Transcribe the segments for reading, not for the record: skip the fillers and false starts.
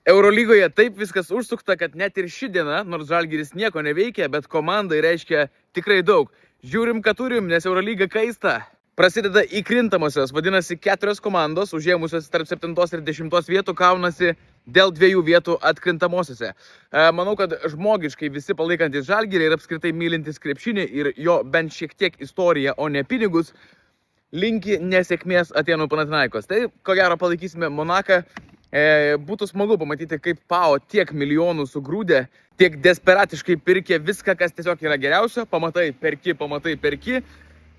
Eurolygoje taip viskas užsukta, kad net ir ši diena, nors Žalgiris nieko neveikia, bet komandai reiškia tikrai daug. Žiūrim, ką turim, nes Eurolyga kaista. Prasideda įkrintamosios, vadinasi 4 komandos, užėmusios tarp 7 ir 10 vietų, kaunasi dėl 2 vietų atkrintamosiose. Manau, kad žmogiškai visi palaikantis Žalgirį ir apskritai mylintis krepšinį ir jo bent šiek tiek istoriją, o ne pinigus, linki nesėkmės Atėnų Panathinaikos. Tai ko gero palaikysime Monaką. Būtų smagu pamatyti, kaip PAO tiek milijonų sugrūdė, tiek desperatiškai pirkė viską, kas tiesiog yra geriausio. Pamatai, perki.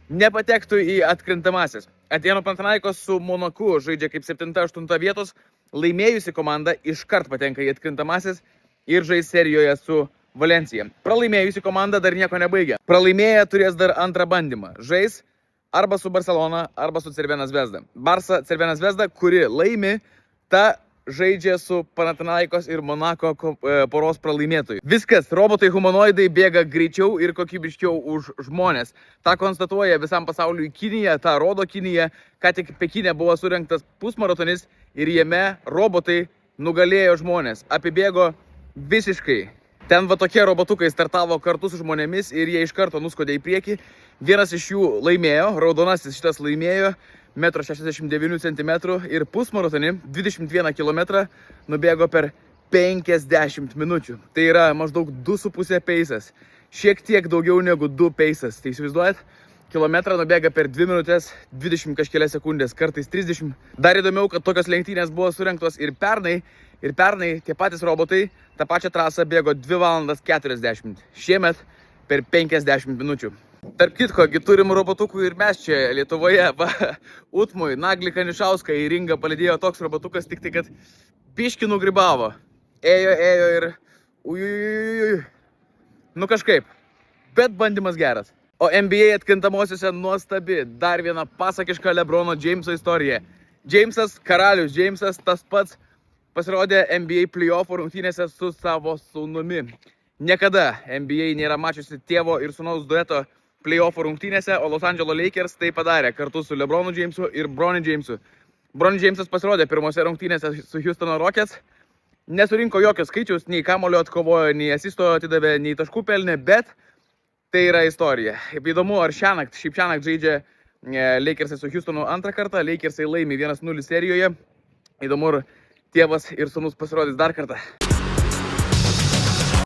Nepatektų į atkrintamasis. Atėnų Panathinaikos su Monaku žaidžia kaip 7-8 vietos, laimėjusi komanda iškart patenka į atkrintamasis ir žais serijoje su Valencija. Pralaimėjusi komanda dar nieko nebaigia. Pralaimėję turės dar antrą bandymą. Žais arba su Barcelona, arba su Cervena Zvezda. Barsa Cervena Zvezda, kuri laimi, ta žaidžia su Panathinaikos ir Monako poros pralaimėtojų. Viskas, robotai humanoidai bėga greičiau ir kokybiškiau už žmonės. Ta konstatuoja visam pasauliui Kinija, tą rodo Kinija. Ką tik Pekine buvo surengtas pusmaratonis ir jame robotai nugalėjo žmonės. Apibėgo visiškai. Ten va tokie robotukai startavo kartu su žmonėmis ir jie iš karto nuskodė į priekį. Vienas iš jų laimėjo, raudonasis šitas laimėjo. 1,69 cm ir pusmaratonį 21 km nubėgo per 50 minučių. Tai yra maždaug 2,5 peisas. Šiek tiek daugiau negu 2 peisas. Tai įsivaizduojat, kilometrą nubėga per 2 minutės 20 kažkelias sekundės, kartais 30. Dar įdomiau, kad tokios lenktynės buvo surengtos ir pernai. Ir pernai tie patys robotai tą pačią trasą bėgo 2 valandas 40. Šiemet per 50 minučių. Tarp kitko, turim robotukų ir mes čia Lietuvoje. Va, Utmui, Naglį Kanišauską į ringą palidėjo toks robotukas, tik tai, kad biškį nugribavo. Ėjo ir... Nu kažkaip. Bet bandymas geras. O NBA atkrintamosiose nuostabi. Dar viena pasakiška LeBrono Jameso istorija. Jamesas, karalius Jamesas, tas pats pasirodė NBA playoffų rungtynėse su savo sūnumi. Niekada NBA nėra mačiusi tėvo ir sūnaus dueto playoffų rungtynėse, o Los Angeles Lakers tai padarė kartu su LeBronu Jamesu ir Bronny Jamesu. Bronny Jamesas pasirodė pirmose rungtynėse su Houstono Rockets, nesurinko jokio skaičiaus, nei kamulio atkovojo, nei asisto atidavė, nei taškų pelnė, bet tai yra istorija. Įdomu, ar šiąnakt žaidžia Lakersai su Houstonu antrą kartą, Lakersai laimi 1-0 serijoje. Įdomu, ar tėvas ir sūnus pasirodys dar kartą.